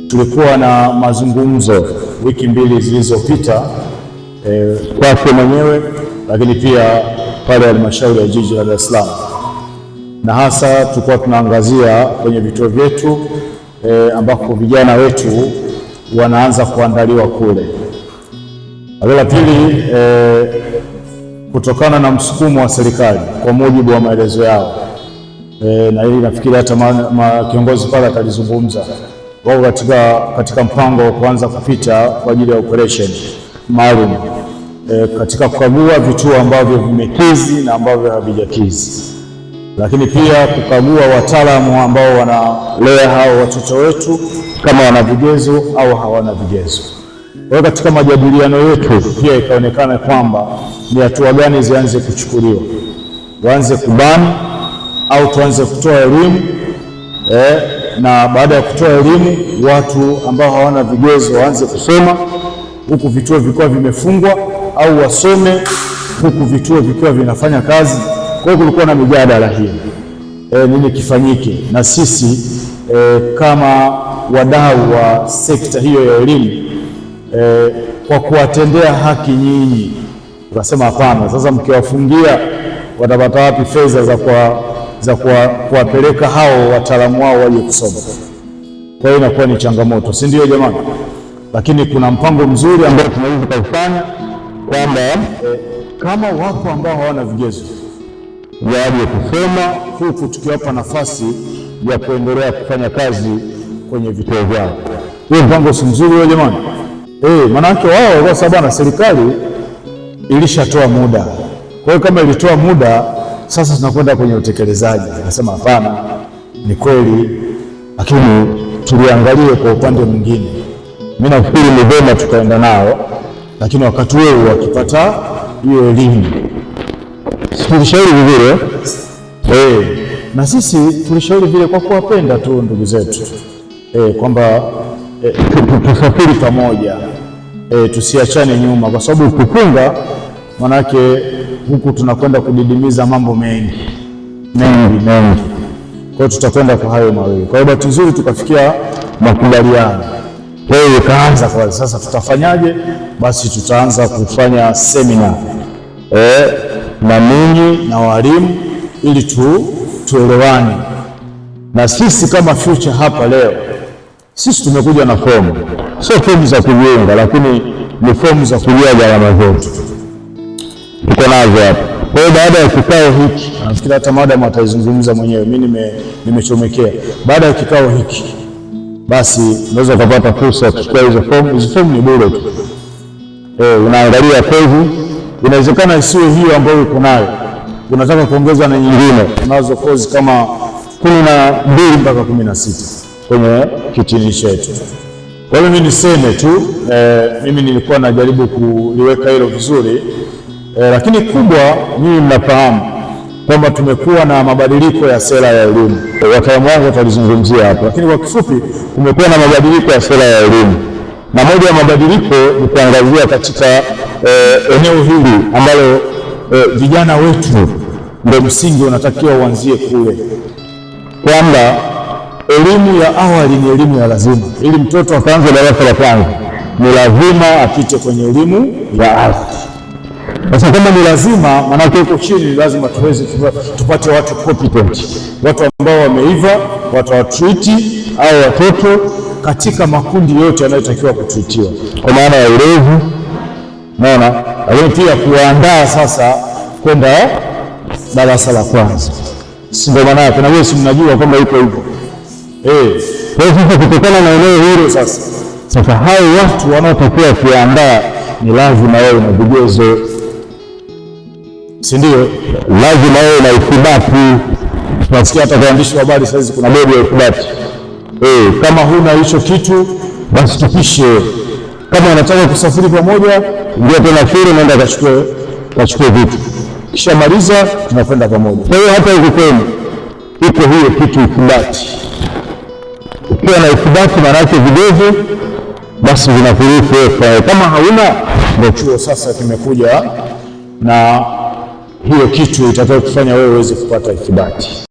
tulikuwa na mazungumzo wiki mbili zilizopita kwake mwenyewe, lakini pia pale halmashauri ya jiji la Dar es Salaam, na hasa tulikuwa tunaangazia kwenye vituo vyetu ambako vijana wetu wanaanza kuandaliwa kule. La pili, kutokana na msukumo wa serikali kwa mujibu wa maelezo yao, na hili nafikiri hata kiongozi pale atalizungumza, wao katika mpango wa kuanza kupita kwa ajili ya operation maalum katika kukagua vituo ambavyo vimekidhi na ambavyo havijakidhi, lakini pia kukagua wataalamu ambao wanalea hao watoto wetu kama wana vigezo au hawana vigezo. Kwa hiyo katika majadiliano yetu pia ikaonekana kwamba ni hatua gani zianze kuchukuliwa, waanze kubani au tuanze kutoa elimu na baada ya kutoa elimu watu ambao hawana vigezo waanze kusoma huku vituo vikiwa vimefungwa, au wasome huku vituo vikiwa vinafanya kazi. Kwa hiyo kulikuwa na mijadala hii, nini kifanyike, na sisi kama wadau wa sekta hiyo ya elimu kwa kuwatendea haki nyinyi tukasema hapana, sasa mkiwafungia watapata wapi fedha za kuwapeleka hao wataalamu wao waje kusoma? Kwa hiyo inakuwa ni changamoto, si ndio jamani? Lakini kuna mpango mzuri ambao tunaweza kufanya kwamba kama wapo ambao hawana vigezo waje kusoma huku tukiwapa nafasi ya kuendelea kufanya kazi kwenye vituo vyao. Hiyo mpango si mzuri wewe jamani? Manake wao kwa sababu serikali ilishatoa muda. Kwa hiyo kama ilitoa muda, sasa tunakwenda kwenye utekelezaji. Nasema hapana, ni kweli, lakini tuliangalie kwa upande mwingine. Mimi nafikiri ni vyema tukaenda nao, lakini wakati huo wakipata hiyo elimu tulishauri vile na sisi tulishauri vile kwa kuwapenda tu ndugu zetu kwamba tusafiri pamoja, tusiachane nyuma, kwa sababu kufunga manake huku tunakwenda kudidimiza mambo mengi. Kwa hiyo tutakwenda kwa hayo mawili. Kwa hiyo bahati nzuri tukafikia makubaliano. Kwa hiyo ikaanza kwa sasa tutafanyaje? Basi tutaanza kufanya semina na ninyi na walimu ili tuelewane. Na sisi kama Future hapa leo, sisi tumekuja na fomu, sio fomu za kujiunga, lakini ni fomu za kulia gharama zetu, tuko nazo hapa. Kwa hiyo baada ya kikao hiki, nafikiri hata madam ataizungumza mwenyewe, mimi nimechomekea. Baada ya kikao hiki, basi unaweza kupata fursa ya kuchukua hizo fomu. Hizo fomu ni bure tu, unaangalia kozi, inawezekana isiwe hiyo ambayo uko nayo, unataka kuongeza na nyingine. Tunazo kozi kama 12 mpaka 16 kwenye kitini chetu. Kwa hiyo mimi niseme tu, mimi nilikuwa najaribu kuliweka hilo vizuri, lakini kubwa mimi mnafahamu kwamba tumekuwa na mabadiliko ya sera ya elimu. Wataalamu wangu watalizungumzia hapo, lakini kwa kifupi kumekuwa na mabadiliko ya sera ya elimu, na moja ya mabadiliko ni kuangazia katika eneo hili ambalo vijana wetu ndio msingi unatakiwa uanzie kule, kwamba elimu ya awali ni elimu ya lazima. Ili mtoto akaanza darasa la kwanza ni lazima apite kwenye elimu ya awali. Sasa kama ni lazima, maanake huko chini lazima tuweze tupate watu competent, watu ambao wameiva, watu wa treat au watoto katika makundi yote yanayotakiwa kutritiwa, kwa maana ya ulezi, naona, lakini pia kuandaa sasa kwenda darasa la kwanza. Si ndio maana yake? Na wewe si mnajua kwamba iko hivyo. Kwa hiyo sasa kutokana na eneo hilo sasa hao watu wanaotakiwa kuandaa ni lazima wao na vigezo, si ndio? Lazima wao na ithibati. Tunasikia hata kwa waandishi wa habari sasa kuna bodi ya ithibati. Kama huna hicho kitu basi tupishe. Kama unataka kusafiri pamoja, ndio tena shule naenda kachukue vitu, kisha maliza tunakwenda pamoja. Kwa hiyo hata huko kwenu iko hiyo kitu ithibati. Ukiwa na ithibati maana yake vigezo, basi vinakuruhusu. Kama hauna, ndio chuo sasa kimekuja na hiyo kitu itakayokufanya wewe uweze kupata ithibati.